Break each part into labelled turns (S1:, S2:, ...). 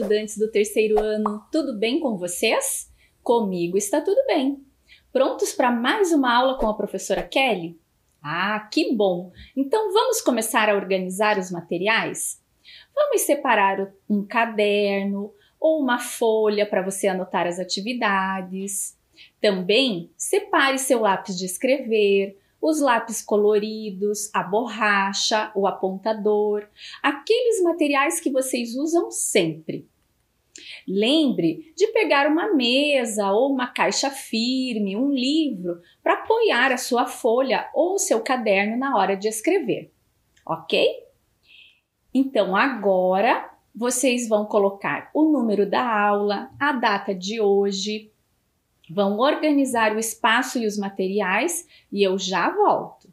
S1: estudantes do terceiro ano, tudo bem com vocês? Comigo está tudo bem. Prontos para mais uma aula com a professora Kelly? Ah, que bom! Então vamos começar a organizar os materiais? Vamos separar um caderno ou uma folha para você anotar as atividades. Também separe seu lápis de escrever, os lápis coloridos, a borracha, o apontador, aqueles materiais que vocês usam sempre. Lembre de pegar uma mesa ou uma caixa firme, um livro, para apoiar a sua folha ou o seu caderno na hora de escrever, ok? Então agora vocês vão colocar o número da aula, a data de hoje, vão organizar o espaço e os materiais e eu já volto.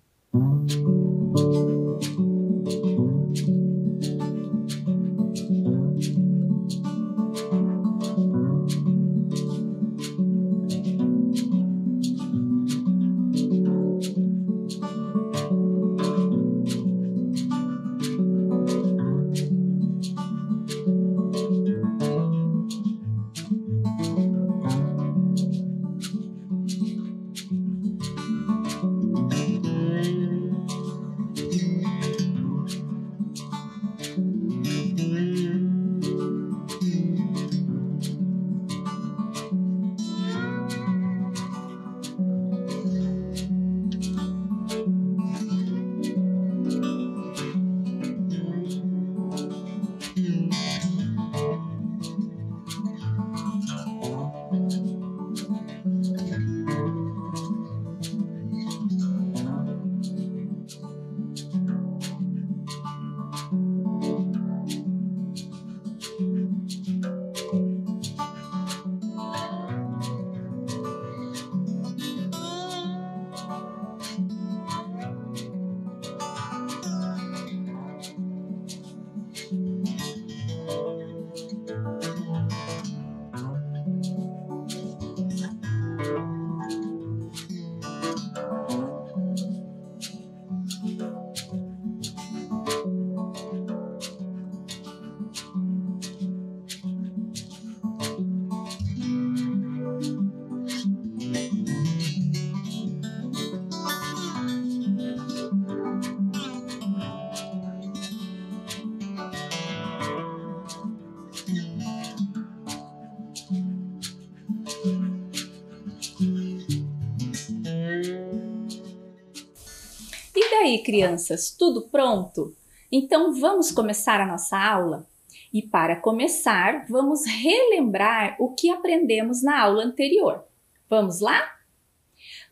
S1: E daí, crianças, tudo pronto? Então vamos começar a nossa aula? E para começar, vamos relembrar o que aprendemos na aula anterior. Vamos lá?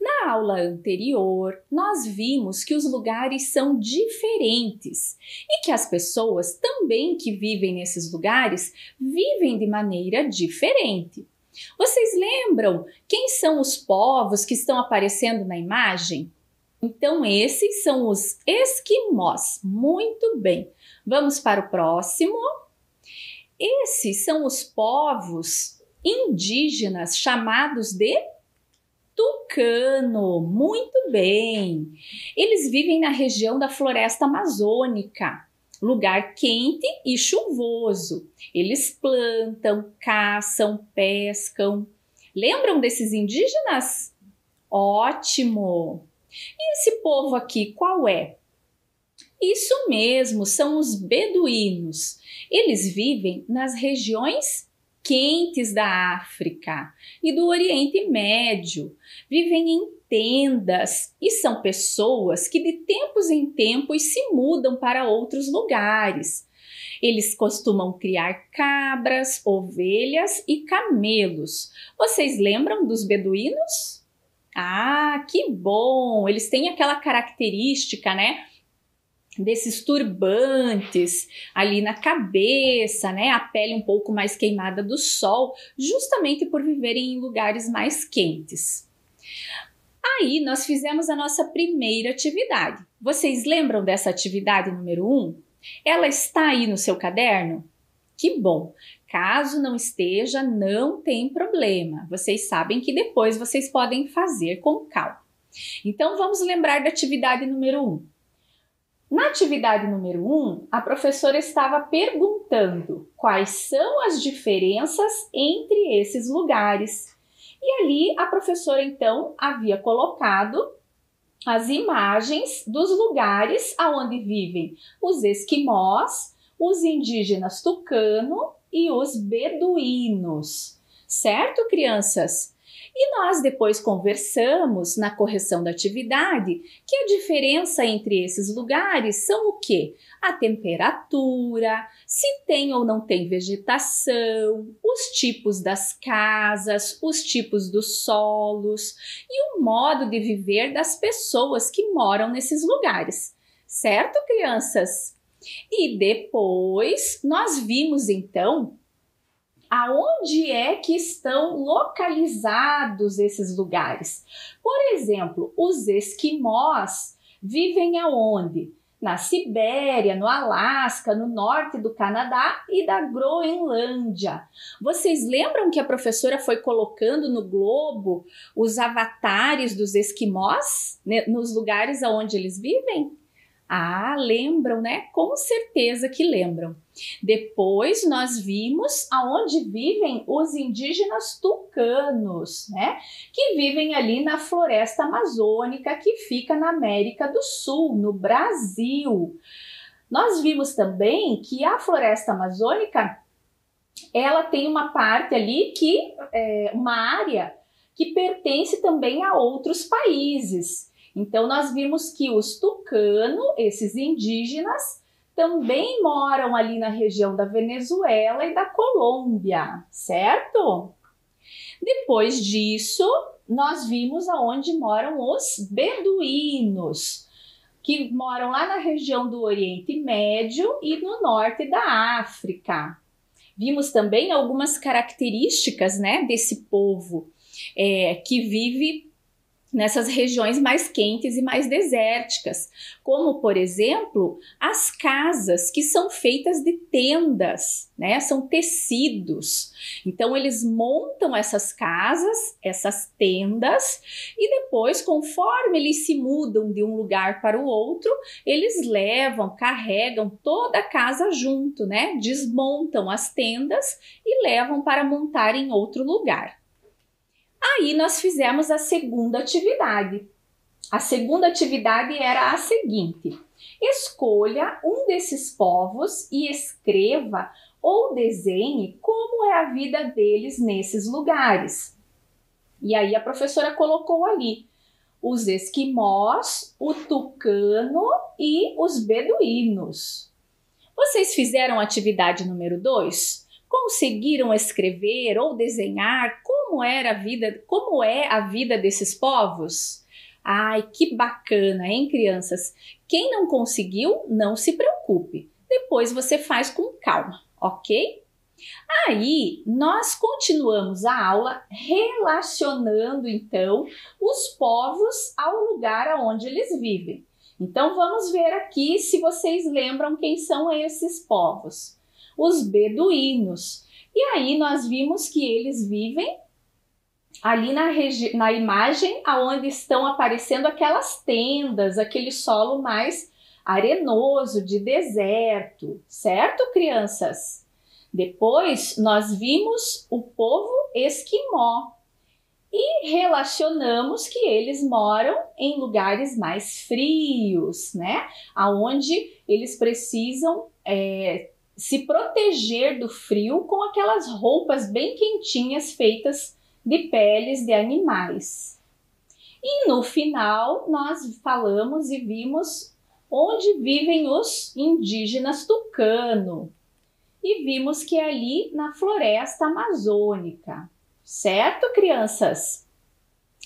S1: Na aula anterior, nós vimos que os lugares são diferentes e que as pessoas também que vivem nesses lugares vivem de maneira diferente. Vocês lembram quem são os povos que estão aparecendo na imagem? Então, esses são os esquimós. Muito bem. Vamos para o próximo. Esses são os povos indígenas chamados de tucano. Muito bem. Eles vivem na região da floresta amazônica, lugar quente e chuvoso. Eles plantam, caçam, pescam. Lembram desses indígenas? Ótimo! E esse povo aqui, qual é? Isso mesmo, são os beduínos. Eles vivem nas regiões quentes da África e do Oriente Médio. Vivem em tendas e são pessoas que de tempos em tempos se mudam para outros lugares. Eles costumam criar cabras, ovelhas e camelos. Vocês lembram dos beduínos? Ah, que bom! Eles têm aquela característica, né? Desses turbantes ali na cabeça, né? A pele um pouco mais queimada do sol, justamente por viverem em lugares mais quentes. Aí nós fizemos a nossa primeira atividade. Vocês lembram dessa atividade número 1? Ela está aí no seu caderno? Que bom! Caso não esteja, não tem problema. Vocês sabem que depois vocês podem fazer com calma. Então vamos lembrar da atividade número 1. Na atividade número 1, a professora estava perguntando quais são as diferenças entre esses lugares. E ali a professora então havia colocado as imagens dos lugares aonde vivem os esquimós, os indígenas tucano e os beduínos. Certo, crianças? E nós depois conversamos na correção da atividade que a diferença entre esses lugares são o quê? A temperatura, se tem ou não tem vegetação, os tipos das casas, os tipos dos solos e o modo de viver das pessoas que moram nesses lugares. Certo, crianças? E depois nós vimos então aonde é que estão localizados esses lugares. Por exemplo, os esquimós vivem aonde? Na Sibéria, no Alasca, no norte do Canadá e da Groenlândia. Vocês lembram que a professora foi colocando no globo os avatares dos esquimós, né, nos lugares aonde eles vivem? Ah, lembram, né? Com certeza que lembram. Depois nós vimos aonde vivem os indígenas tucanos, né? Que vivem ali na floresta amazônica que fica na América do Sul, no Brasil. Nós vimos também que a floresta amazônica, ela tem uma parte ali que uma área que pertence também a outros países. Então, nós vimos que os tucano, esses indígenas, também moram ali na região da Venezuela e da Colômbia, certo? Depois disso, nós vimos aonde moram os beduínos, que moram lá na região do Oriente Médio e no norte da África. Vimos também algumas características, né, desse povo que vive nessas regiões mais quentes e mais desérticas, como, por exemplo, as casas que são feitas de tendas, né? São tecidos. Então, eles montam essas casas, essas tendas, e depois, conforme eles se mudam de um lugar para o outro, eles levam, carregam toda a casa junto, né? Desmontam as tendas e levam para montar em outro lugar. Aí nós fizemos a segunda atividade. A segunda atividade era a seguinte: escolha um desses povos e escreva ou desenhe como é a vida deles nesses lugares. E aí a professora colocou ali os esquimós, o tucano e os beduínos. Vocês fizeram a atividade número 2? Conseguiram escrever ou desenhar como é a vida desses povos? Ai, que bacana, hein, crianças? Quem não conseguiu, não se preocupe. Depois você faz com calma, ok? Aí, nós continuamos a aula relacionando, então, os povos ao lugar onde eles vivem. Então, vamos ver aqui se vocês lembram quem são esses povos. Os beduínos. E aí nós vimos que eles vivem ali na imagem aonde estão aparecendo aquelas tendas, aquele solo mais arenoso de deserto, certo, crianças? Depois nós vimos o povo esquimó e relacionamos que eles moram em lugares mais frios, né? Aonde eles precisam se proteger do frio com aquelas roupas bem quentinhas feitas de peles de animais. E no final nós falamos e vimos onde vivem os indígenas tucano. E vimos que é ali na floresta amazônica. Certo, crianças?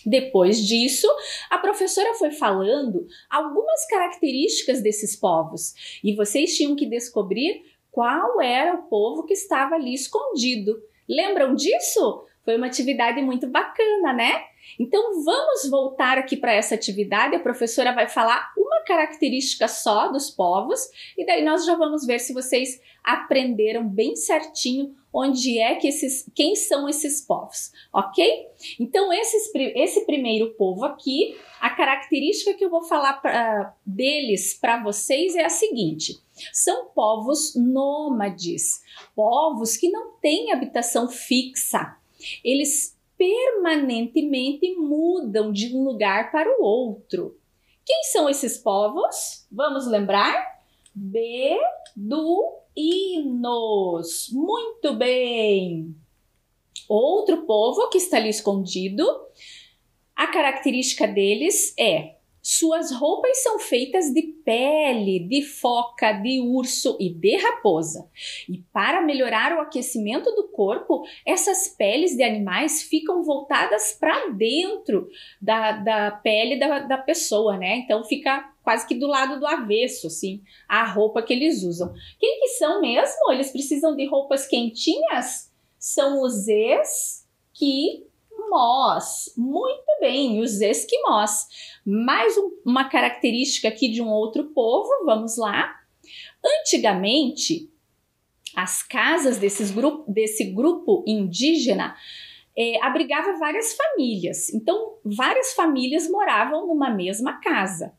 S1: Depois disso, a professora foi falando algumas características desses povos. E vocês tinham que descobrir qual era o povo que estava ali escondido. Lembram disso? Foi uma atividade muito bacana, né? Então vamos voltar aqui para essa atividade. A professora vai falar uma uma característica só dos povos e daí nós já vamos ver se vocês aprenderam bem certinho onde é que quem são esses povos, ok? Então esse primeiro povo aqui, a característica que eu vou falar deles para vocês é a seguinte: são povos nômades, povos que não têm habitação fixa, eles permanentemente mudam de um lugar para o outro. Quem são esses povos? Vamos lembrar? Beduínos. Muito bem. Outro povo que está ali escondido, a característica deles é: suas roupas são feitas de pele, de foca, de urso e de raposa. E para melhorar o aquecimento do corpo, essas peles de animais ficam voltadas para dentro da pele da pessoa, né? Então fica quase que do lado do avesso, assim, a roupa que eles usam. Quem que são mesmo? Eles precisam de roupas quentinhas? São os esquimós. Muito bem, os esquimós. Mais uma característica aqui de um outro povo, vamos lá. Antigamente, as casas desse grupo indígena abrigava várias famílias. Então, várias famílias moravam numa mesma casa.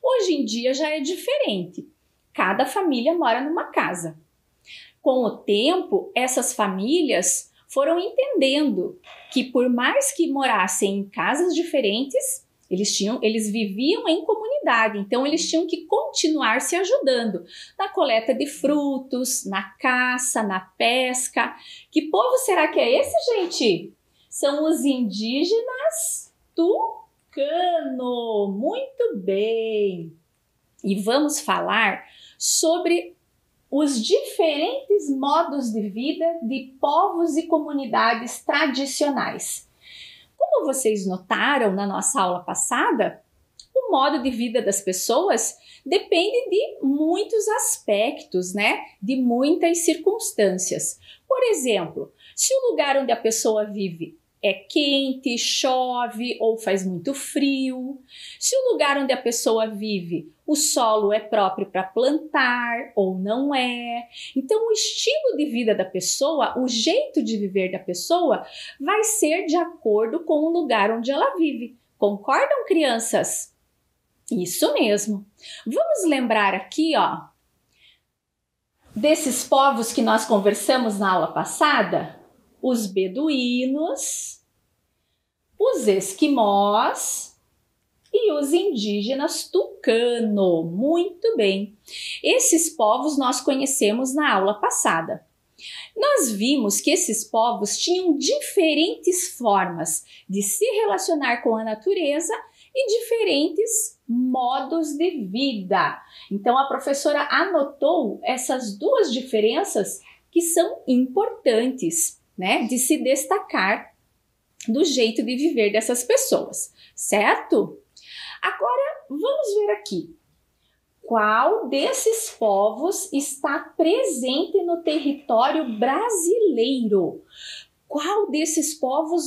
S1: Hoje em dia já é diferente. Cada família mora numa casa. Com o tempo, essas famílias foram entendendo que por mais que morassem em casas diferentes, eles viviam em comunidade, então eles tinham que continuar se ajudando na coleta de frutos, na caça, na pesca. Que povo será que é esse, gente? São os indígenas tucano. Muito bem! E vamos falar sobre os diferentes modos de vida de povos e comunidades tradicionais. Como vocês notaram na nossa aula passada, o modo de vida das pessoas depende de muitos aspectos, né? De muitas circunstâncias. Por exemplo, se o lugar onde a pessoa vive é quente, chove ou faz muito frio, se o lugar onde a pessoa vive, o solo é próprio para plantar ou não é. Então, o estilo de vida da pessoa, o jeito de viver da pessoa vai ser de acordo com o lugar onde ela vive. Concordam, crianças? Isso mesmo. Vamos lembrar aqui, ó, desses povos que nós conversamos na aula passada? Os beduínos, os esquimós e os indígenas tucano. Muito bem. Esses povos nós conhecemos na aula passada. Nós vimos que esses povos tinham diferentes formas de se relacionar com a natureza e diferentes modos de vida. Então a professora anotou essas duas diferenças que são importantes, né, de se destacar do jeito de viver dessas pessoas, certo? Agora, vamos ver aqui. Qual desses povos está presente no território brasileiro? Qual desses povos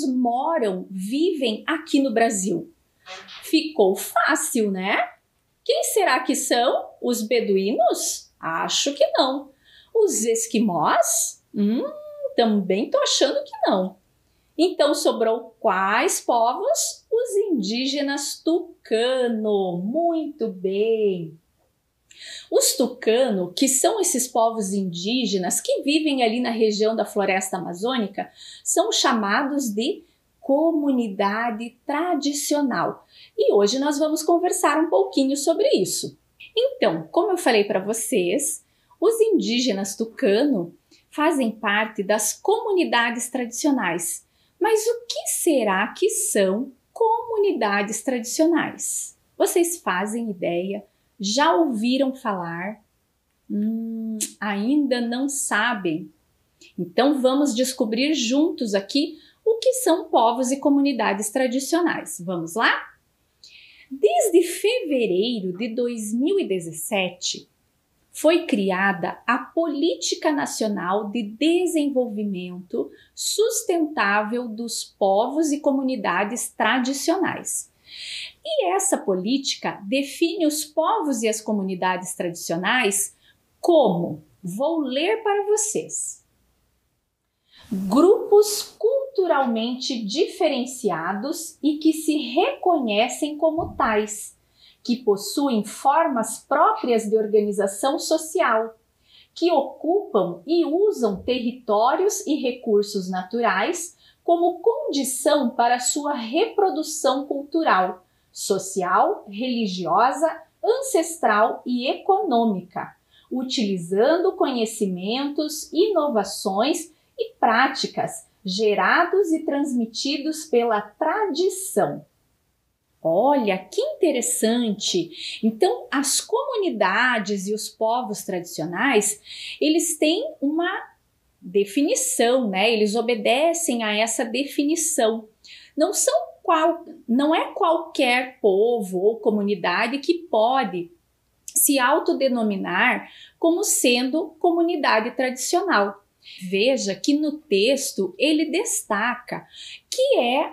S1: vivem aqui no Brasil? Ficou fácil, né? Quem será que são? Os beduínos? Acho que não. Os esquimós? Também tô achando que não. Então sobrou quais povos? Os indígenas tucano. Muito bem. Os tucano, que são esses povos indígenas que vivem ali na região da floresta amazônica, são chamados de comunidade tradicional. E hoje nós vamos conversar um pouquinho sobre isso. Então, como eu falei para vocês, os indígenas tucano fazem parte das comunidades tradicionais. Mas o que será que são comunidades tradicionais? Vocês fazem ideia? Já ouviram falar? Ainda não sabem? Então vamos descobrir juntos aqui o que são povos e comunidades tradicionais. Vamos lá? Desde fevereiro de 2017, foi criada a Política Nacional de Desenvolvimento Sustentável dos Povos e Comunidades Tradicionais. E essa política define os povos e as comunidades tradicionais como, vou ler para vocês, grupos culturalmente diferenciados e que se reconhecem como tais, que possuem formas próprias de organização social, que ocupam e usam territórios e recursos naturais como condição para sua reprodução cultural, social, religiosa, ancestral e econômica, utilizando conhecimentos, inovações e práticas gerados e transmitidos pela tradição. Olha, que interessante! Então, as comunidades e os povos tradicionais, eles têm uma definição, né? Eles obedecem a essa definição. Não é qualquer povo ou comunidade que pode se autodenominar como sendo comunidade tradicional. Veja que no texto ele destaca que é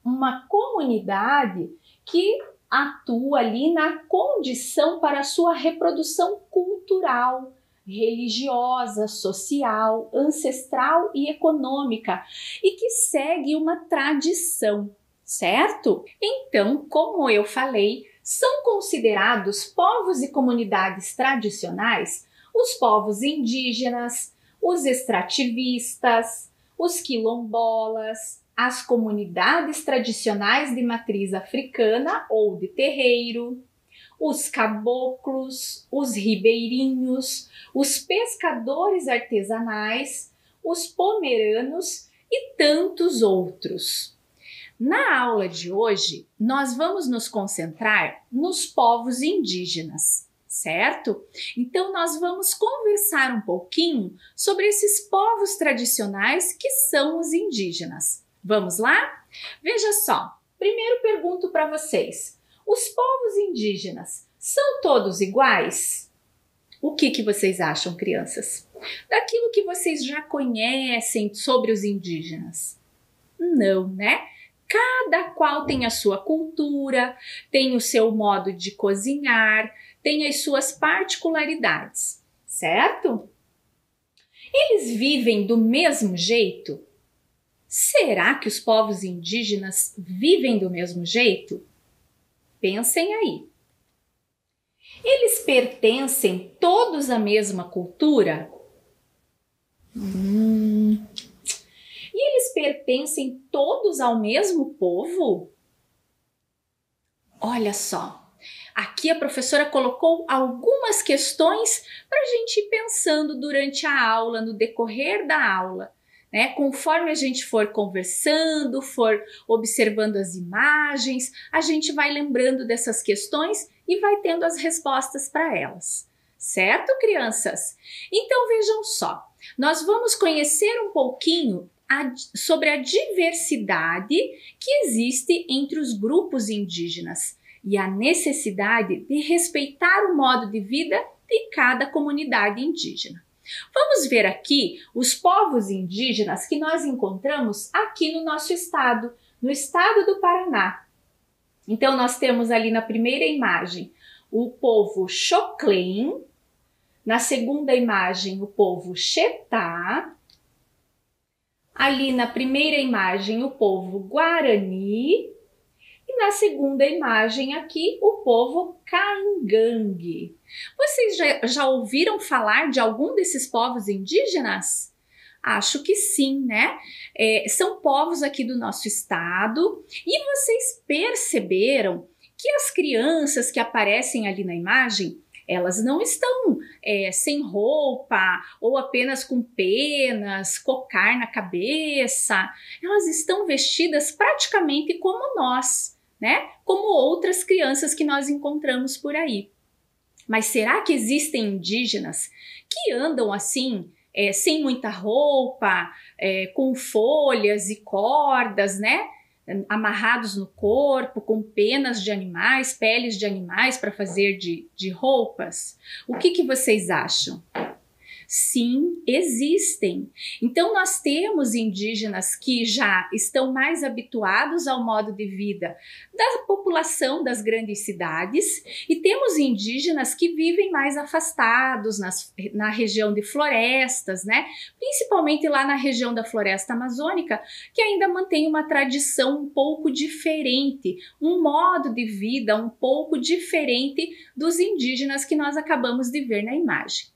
S1: uma comunidade que atua ali na condição para a sua reprodução cultural, religiosa, social, ancestral e econômica e que segue uma tradição, certo? Então, como eu falei, são considerados povos e comunidades tradicionais os povos indígenas, os extrativistas, os quilombolas, as comunidades tradicionais de matriz africana ou de terreiro, os caboclos, os ribeirinhos, os pescadores artesanais, os pomeranos e tantos outros. Na aula de hoje, nós vamos nos concentrar nos povos indígenas, certo? Então, nós vamos conversar um pouquinho sobre esses povos tradicionais que são os indígenas. Vamos lá? Veja só, primeiro pergunto para vocês, os povos indígenas são todos iguais? O que vocês acham, crianças? Daquilo que vocês já conhecem sobre os indígenas? Não, né? Cada qual tem a sua cultura, tem o seu modo de cozinhar, tem as suas particularidades, certo? Eles vivem do mesmo jeito? Será que os povos indígenas vivem do mesmo jeito? Pensem aí. Eles pertencem todos à mesma cultura? E eles pertencem todos ao mesmo povo? Olha só, aqui a professora colocou algumas questões para a gente ir pensando durante a aula, no decorrer da aula. Né? Conforme a gente for conversando, for observando as imagens, a gente vai lembrando dessas questões e vai tendo as respostas para elas. Certo, crianças? Então vejam só, nós vamos conhecer um pouquinho sobre a diversidade que existe entre os grupos indígenas e a necessidade de respeitar o modo de vida de cada comunidade indígena. Vamos ver aqui os povos indígenas que nós encontramos aqui no nosso estado, no estado do Paraná. Então, nós temos ali na primeira imagem o povo Xoclém, na segunda imagem o povo Xetá, ali na primeira imagem o povo Guarani e na segunda imagem aqui o povo Caingangue. Vocês já ouviram falar de algum desses povos indígenas? Acho que sim, né? São povos aqui do nosso estado e vocês perceberam que as crianças que aparecem ali na imagem, elas não estão sem roupa ou apenas com penas, cocar na cabeça. Elas estão vestidas praticamente como nós, né? Como outras crianças que nós encontramos por aí. Mas será que existem indígenas que andam assim, sem muita roupa, com folhas e cordas, né? Amarrados no corpo, com penas de animais, peles de animais para fazer de roupas? O que vocês acham? Sim, existem. Então, nós temos indígenas que já estão mais habituados ao modo de vida da população das grandes cidades e temos indígenas que vivem mais afastados na região de florestas, né? Principalmente lá na região da floresta amazônica, que ainda mantém uma tradição um pouco diferente, um modo de vida um pouco diferente dos indígenas que nós acabamos de ver na imagem.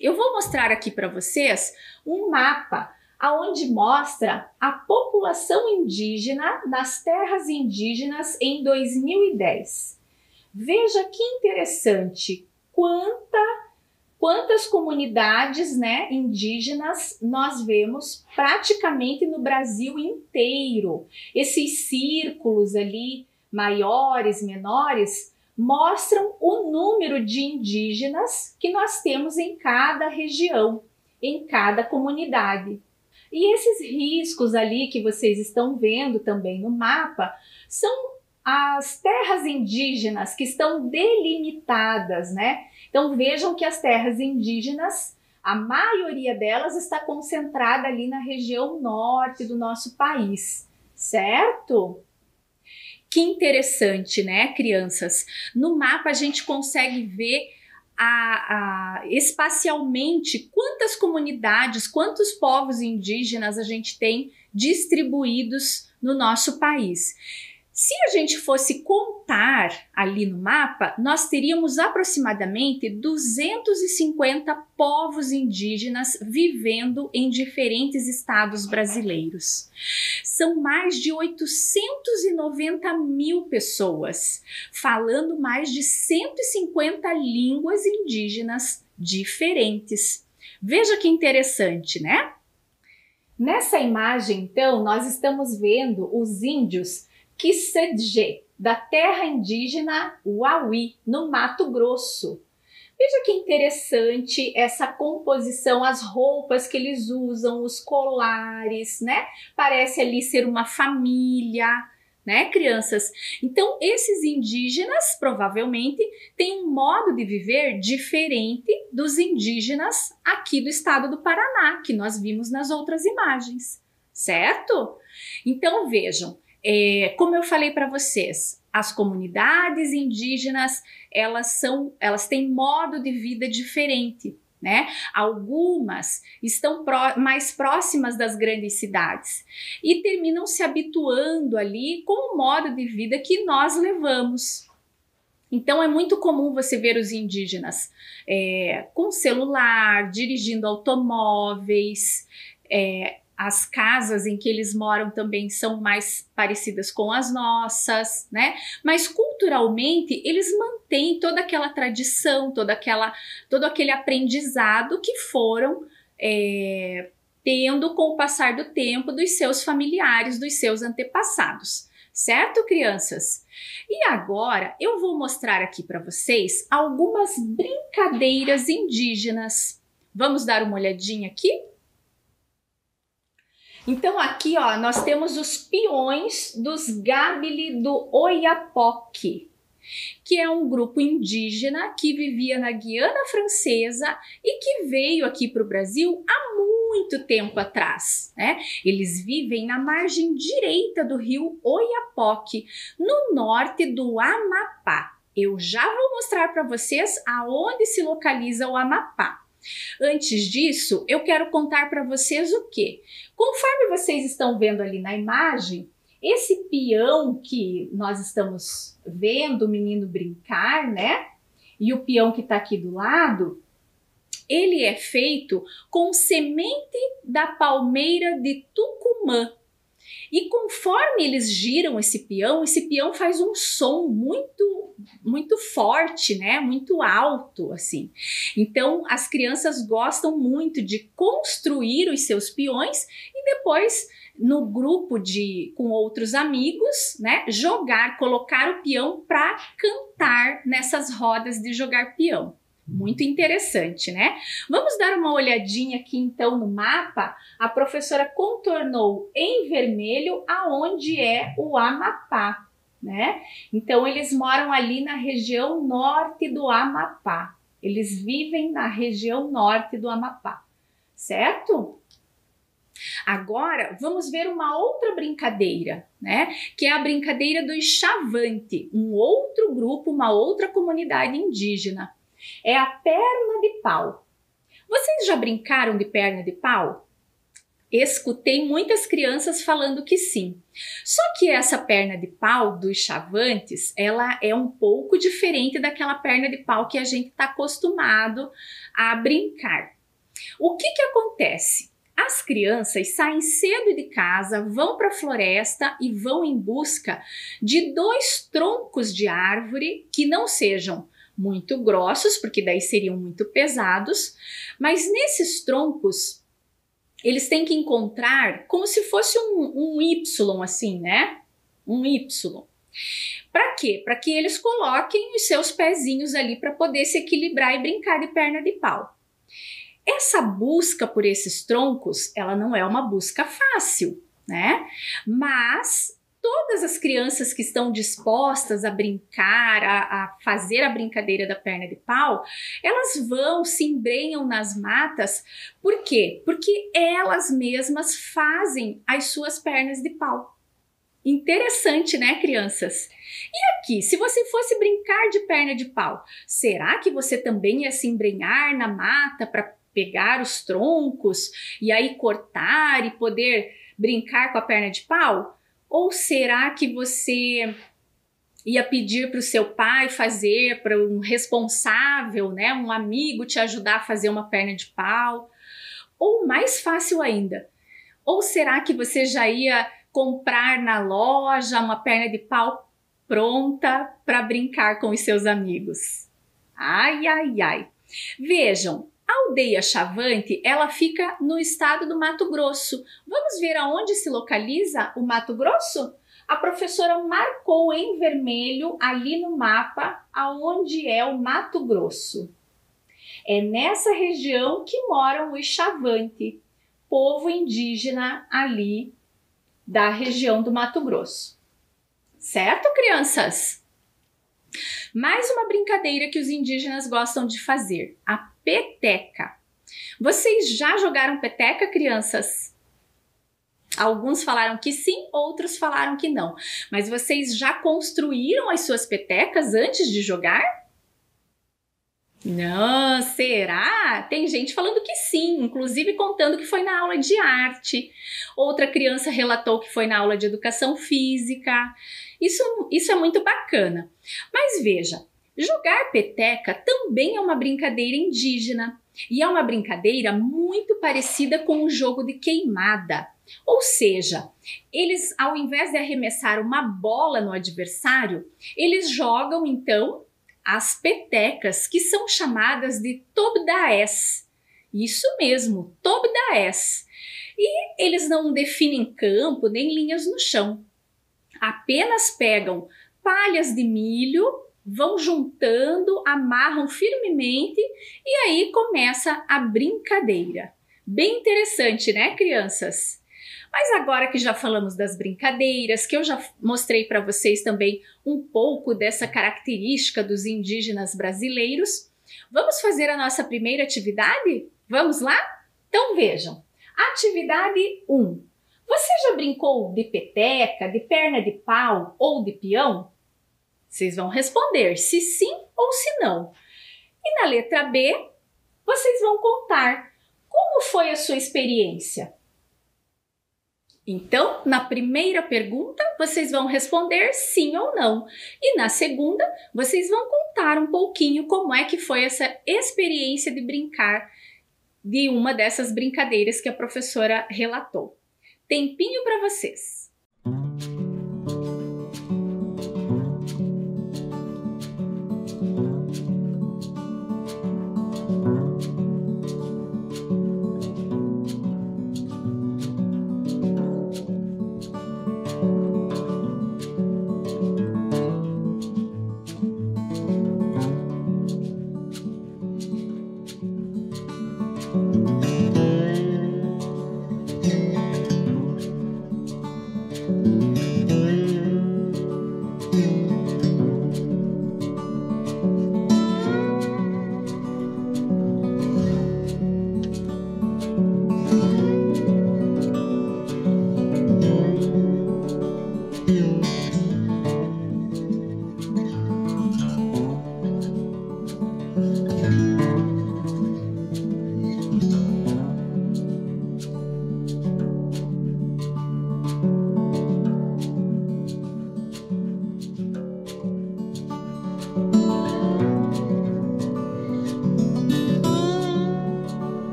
S1: Eu vou mostrar aqui para vocês um mapa onde mostra a população indígena nas terras indígenas em 2010. Veja que interessante quantas comunidades, né, indígenas nós vemos praticamente no Brasil inteiro. Esses círculos ali, maiores, menores, mostram o número de indígenas que nós temos em cada região, em cada comunidade. E esses riscos ali que vocês estão vendo também no mapa são as terras indígenas que estão delimitadas, né? Então vejam que as terras indígenas, a maioria delas está concentrada ali na região norte do nosso país, certo? Que interessante, né, crianças? No mapa a gente consegue ver espacialmente quantas comunidades, quantos povos indígenas a gente tem distribuídos no nosso país. Se a gente fosse contar ali no mapa, nós teríamos aproximadamente 250 povos indígenas vivendo em diferentes estados brasileiros. São mais de 890 mil pessoas, falando mais de 150 línguas indígenas diferentes. Veja que interessante, né? Nessa imagem, então, nós estamos vendo os índios Kisedje, da terra indígena Uauí, no Mato Grosso. Veja que interessante essa composição, as roupas que eles usam, os colares, né? Parece ali ser uma família, né, crianças? Então, esses indígenas provavelmente têm um modo de viver diferente dos indígenas aqui do estado do Paraná, que nós vimos nas outras imagens, certo? Então, vejam. Como eu falei para vocês, as comunidades indígenas elas têm modo de vida diferente, né? Algumas estão mais próximas das grandes cidades e terminam se habituando ali com o modo de vida que nós levamos. Então é muito comum você ver os indígenas com celular, dirigindo automóveis, as casas em que eles moram também são mais parecidas com as nossas, né? Mas culturalmente eles mantêm toda aquela tradição, todo aquele aprendizado que foram tendo com o passar do tempo dos seus familiares, dos seus antepassados. Certo, crianças? E agora eu vou mostrar aqui para vocês algumas brincadeiras indígenas. Vamos dar uma olhadinha aqui? Então aqui, ó, nós temos os peões dos Gabili do Oiapoque, que é um grupo indígena que vivia na Guiana Francesa e que veio aqui para o Brasil há muito tempo atrás, né? Eles vivem na margem direita do rio Oiapoque, no norte do Amapá. Eu já vou mostrar para vocês aonde se localiza o Amapá. Antes disso, eu quero contar para vocês o quê? Conforme vocês estão vendo ali na imagem, esse peão que nós estamos vendo o menino brincar, né? E o peão que está aqui do lado, ele é feito com semente da palmeira de Tucumã. E conforme eles giram esse peão faz um som muito forte, né? Muito alto, assim. Então, as crianças gostam muito de construir os seus peões e depois, no grupo com outros amigos, né? Colocar o peão para cantar nessas rodas de jogar peão. Muito interessante, né? Vamos dar uma olhadinha aqui então no mapa. A professora contornou em vermelho aonde é o Amapá, né? Então eles moram ali na região norte do Amapá. Eles vivem na região norte do Amapá, certo? Agora, vamos ver uma outra brincadeira, né? Que é a brincadeira do Chavante, um outro grupo, uma outra comunidade indígena. É a perna de pau. Vocês já brincaram de perna de pau? Escutei muitas crianças falando que sim. Só que essa perna de pau dos Chavantes, ela é um pouco diferente daquela perna de pau que a gente está acostumado a brincar. O que acontece? As crianças saem cedo de casa, vão para a floresta e vão em busca de 2 troncos de árvore que não sejam muito grossos, porque daí seriam muito pesados, mas nesses troncos eles têm que encontrar como se fosse um Y assim, né? Um Y. Para quê? Para que eles coloquem os seus pezinhos ali para poder se equilibrar e brincar de perna de pau. Essa busca por esses troncos, ela não é uma busca fácil, né? Mas todas as crianças que estão dispostas a brincar, a fazer a brincadeira da perna de pau, elas vão, se embrenham nas matas. Por quê? Porque elas mesmas fazem as suas pernas de pau. Interessante, né, crianças? E aqui, se você fosse brincar de perna de pau, será que você também ia se embrenhar na mata para pegar os troncos e aí cortar e poder brincar com a perna de pau? Ou será que você ia pedir para o seu pai fazer, para um responsável, né, um amigo te ajudar a fazer uma perna de pau? Ou mais fácil ainda, ou será que você já ia comprar na loja uma perna de pau pronta para brincar com os seus amigos? Ai, ai, ai! Vejam, a aldeia Chavante, ela fica no estado do Mato Grosso. Vamos ver aonde se localiza o Mato Grosso? A professora marcou em vermelho ali no mapa aonde é o Mato Grosso. É nessa região que moram os Chavante, povo indígena ali da região do Mato Grosso. Certo, crianças? Mais uma brincadeira que os indígenas gostam de fazer, a peteca. Vocês já jogaram peteca, crianças? Alguns falaram que sim, outros falaram que não. Mas vocês já construíram as suas petecas antes de jogar? Não, será? Tem gente falando que sim, inclusive contando que foi na aula de arte. Outra criança relatou que foi na aula de educação física. Isso é muito bacana. Mas veja, jogar peteca também é uma brincadeira indígena e é uma brincadeira muito parecida com o jogo de queimada. Ou seja, eles, ao invés de arremessar uma bola no adversário, eles jogam então as petecas, que são chamadas de tobdaés. Isso mesmo, tobdaés. E eles não definem campo nem linhas no chão. Apenas pegam palhas de milho, vão juntando, amarram firmemente e aí começa a brincadeira. Bem interessante, né, crianças? Mas agora que já falamos das brincadeiras, que eu já mostrei para vocês também um pouco dessa característica dos indígenas brasileiros, vamos fazer a nossa primeira atividade? Vamos lá? Então vejam, atividade 1. Você já brincou de peteca, de perna de pau ou de peão? Vocês vão responder se sim ou se não. E na letra B, vocês vão contar como foi a sua experiência. Então, na primeira pergunta, vocês vão responder sim ou não. E na segunda, vocês vão contar um pouquinho como é que foi essa experiência de brincar de uma dessas brincadeiras que a professora relatou. Tempinho para vocês.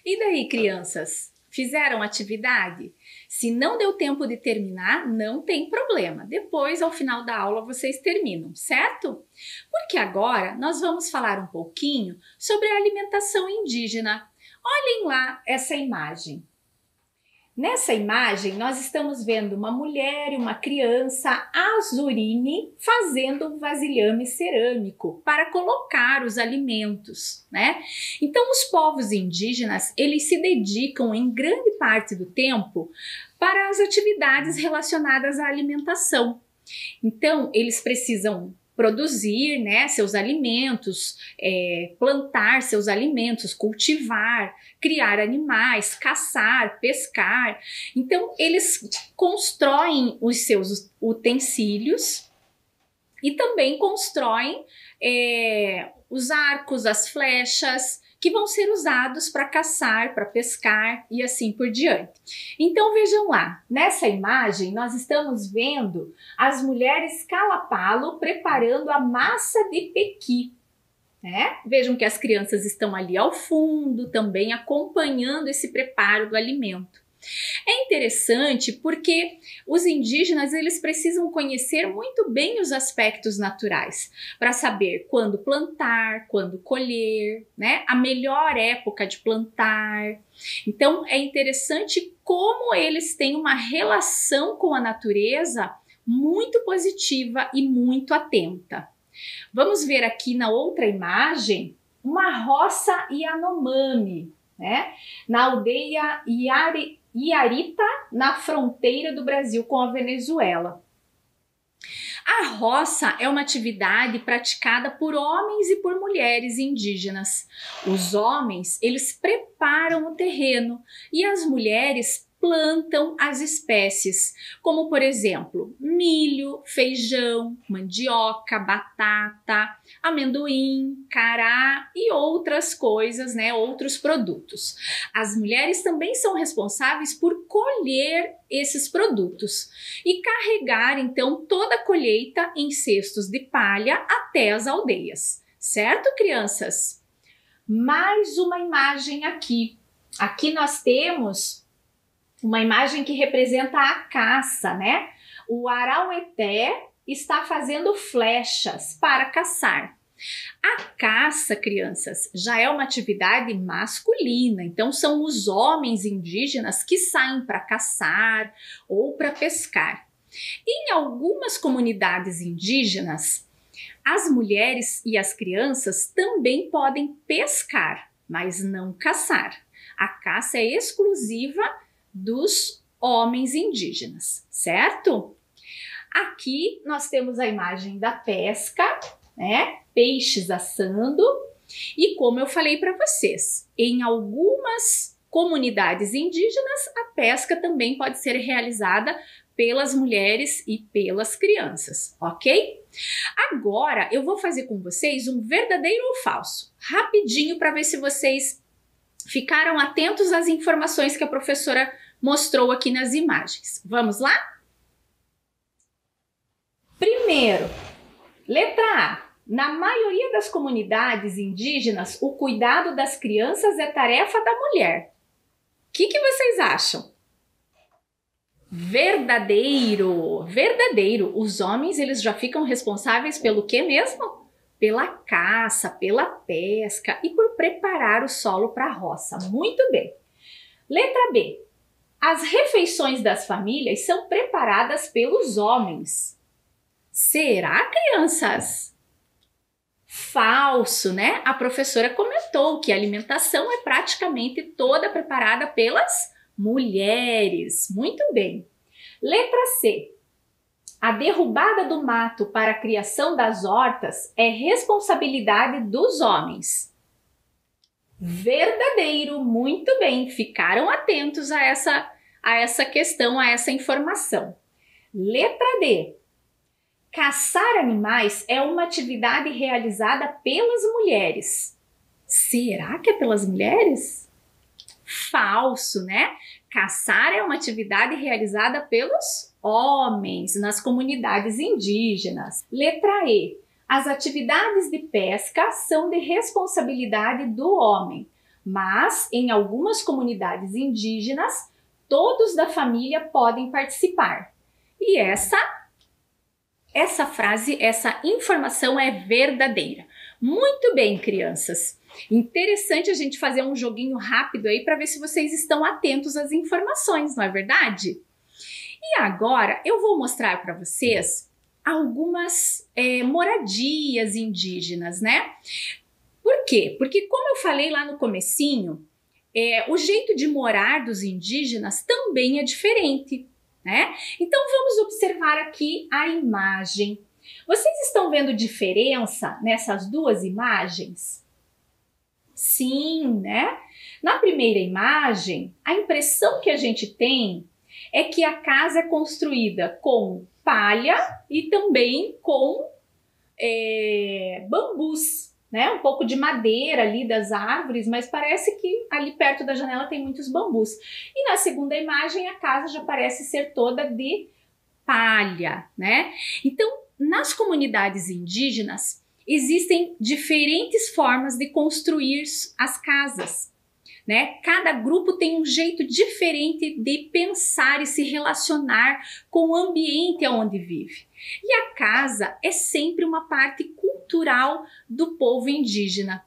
S1: E daí, crianças? Fizeram atividade? Se não deu tempo de terminar, não tem problema. Depois, ao final da aula, vocês terminam, certo? Porque agora nós vamos falar um pouquinho sobre a alimentação indígena. Olhem lá essa imagem. Nessa imagem, nós estamos vendo uma mulher e uma criança azurine fazendo um vasilhame cerâmico para colocar os alimentos, né? Então, os povos indígenas, eles se dedicam em grande parte do tempo para as atividades relacionadas à alimentação. Então, eles precisam produzir, né, seus alimentos, plantar seus alimentos, cultivar, criar animais, caçar, pescar. Então, eles constroem os seus utensílios e também constroem os arcos, as flechas, que vão ser usados para caçar, para pescar e assim por diante. Então vejam lá, nessa imagem nós estamos vendo as mulheres Kalapalo preparando a massa de pequi. Vejam que as crianças estão ali ao fundo também acompanhando esse preparo do alimento. É interessante porque os indígenas eles precisam conhecer muito bem os aspectos naturais para saber quando plantar, quando colher, né? A melhor época de plantar. Então é interessante como eles têm uma relação com a natureza muito positiva e muito atenta. Vamos ver aqui na outra imagem uma roça Yanomami, né? Na aldeia Iarita, na fronteira do Brasil com a Venezuela. A roça é uma atividade praticada por homens e por mulheres indígenas. Os homens, eles preparam o terreno e as mulheres plantam as espécies, como por exemplo, milho, feijão, mandioca, batata, amendoim, cará e outras coisas, né, outros produtos. As mulheres também são responsáveis por colher esses produtos e carregar então toda a colheita em cestos de palha até as aldeias. Certo, crianças? Mais uma imagem aqui. Aqui nós temos uma imagem que representa a caça, né? O araueté está fazendo flechas para caçar. A caça, crianças, já é uma atividade masculina, então são os homens indígenas que saem para caçar ou para pescar. Em algumas comunidades indígenas, as mulheres e as crianças também podem pescar, mas não caçar. A caça é exclusiva dos homens indígenas, certo? Aqui nós temos a imagem da pesca, né? Peixes assando e como eu falei para vocês, em algumas comunidades indígenas a pesca também pode ser realizada pelas mulheres e pelas crianças, ok? Agora eu vou fazer com vocês um verdadeiro ou falso, rapidinho para ver se vocês ficaram atentos às informações que a professora mostrou aqui nas imagens. Vamos lá? Primeiro, letra A. Na maioria das comunidades indígenas, o cuidado das crianças é tarefa da mulher. O que vocês acham? Verdadeiro, verdadeiro. Os homens eles já ficam responsáveis pelo que mesmo? Pela caça, pela pesca e por preparar o solo para a roça. Muito bem. Letra B. As refeições das famílias são preparadas pelos homens. Será, crianças? Falso, né? A professora comentou que a alimentação é praticamente toda preparada pelas mulheres. Muito bem. Letra C. A derrubada do mato para a criação das hortas é responsabilidade dos homens. Verdadeiro, muito bem. Ficaram atentos a essa questão, a essa informação. Letra D. Caçar animais é uma atividade realizada pelas mulheres. Será que é pelas mulheres? Falso, né? Caçar é uma atividade realizada pelos homens nas comunidades indígenas. Letra E. As atividades de pesca são de responsabilidade do homem, mas em algumas comunidades indígenas, todos da família podem participar. E essa frase, essa informação é verdadeira. Muito bem, crianças. Interessante a gente fazer um joguinho rápido aí para ver se vocês estão atentos às informações, não é verdade? E agora eu vou mostrar para vocês algumas moradias indígenas, né? Por quê? Porque como eu falei lá no comecinho, o jeito de morar dos indígenas também é diferente, né? Então vamos observar aqui a imagem. Vocês estão vendo diferença nessas duas imagens? Sim, né? Na primeira imagem, a impressão que a gente tem é que a casa é construída com palha e também com bambus, né? Um pouco de madeira ali das árvores, mas parece que ali perto da janela tem muitos bambus. E na segunda imagem, a casa já parece ser toda de palha, né? Então, nas comunidades indígenas, existem diferentes formas de construir as casas, né? Cada grupo tem um jeito diferente de pensar e se relacionar com o ambiente onde vive. E a casa é sempre uma parte cultural do povo indígena.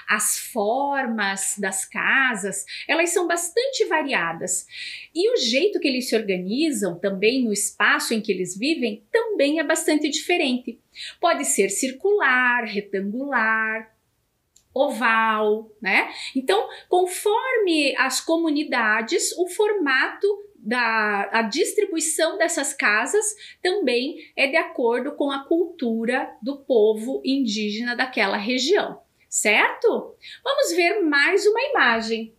S1: As formas das casas, elas são bastante variadas. E o jeito que eles se organizam também no espaço em que eles vivem também é bastante diferente. Pode ser circular, retangular, oval, né? Então, conforme as comunidades, o formato a distribuição dessas casas também é de acordo com a cultura do povo indígena daquela região, certo? Vamos ver mais uma imagem.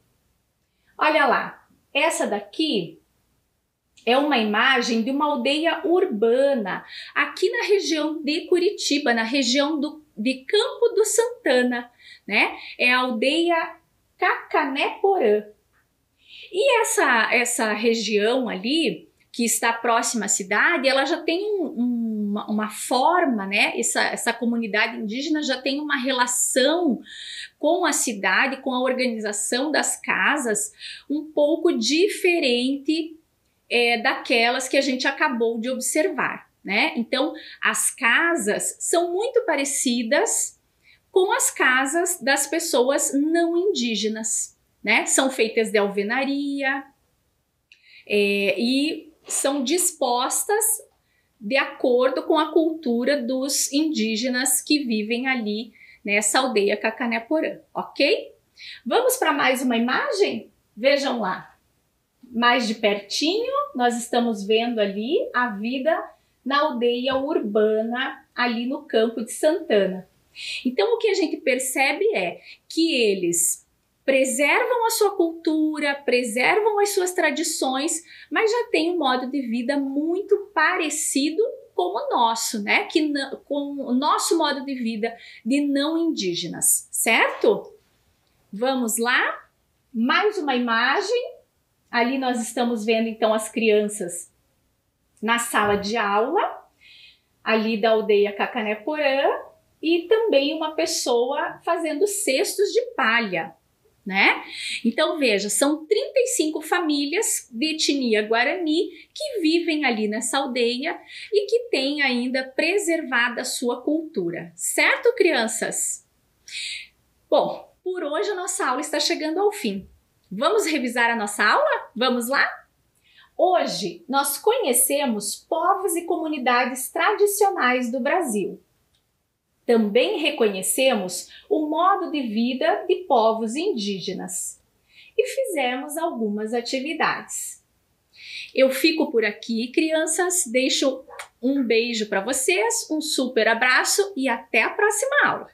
S1: Olha lá, essa daqui é uma imagem de uma aldeia urbana aqui na região de Curitiba, na região de Campo do Santana, né? É a aldeia Cacané-Porã. E essa região ali, que está próxima à cidade, ela já tem uma forma, né? Essa comunidade indígena já tem uma relação com a cidade, com a organização das casas, um pouco diferente daquelas que a gente acabou de observar, né? Então, as casas são muito parecidas com as casas das pessoas não indígenas, né? São feitas de alvenaria e são dispostas de acordo com a cultura dos indígenas que vivem ali nessa aldeia Cacané-Porã, ok? Vamos para mais uma imagem? Vejam lá, mais de pertinho, nós estamos vendo ali a vida na aldeia urbana ali no Campo de Santana. Então, o que a gente percebe é que eles preservam a sua cultura, preservam as suas tradições, mas já tem um modo de vida muito parecido com o nosso, né? Com o nosso modo de vida de não indígenas, certo? Vamos lá, mais uma imagem. Ali nós estamos vendo então as crianças na sala de aula, ali da aldeia Cacané-Porã, e também uma pessoa fazendo cestos de palha, né? Então veja, são 35 famílias de etnia Guarani que vivem ali nessa aldeia e que têm ainda preservada a sua cultura, certo, crianças? Bom, por hoje a nossa aula está chegando ao fim. Vamos revisar a nossa aula? Vamos lá? Hoje nós conhecemos povos e comunidades tradicionais do Brasil. Também reconhecemos o modo de vida de povos indígenas e fizemos algumas atividades. Eu fico por aqui, crianças, deixo um beijo para vocês, um super abraço e até a próxima aula!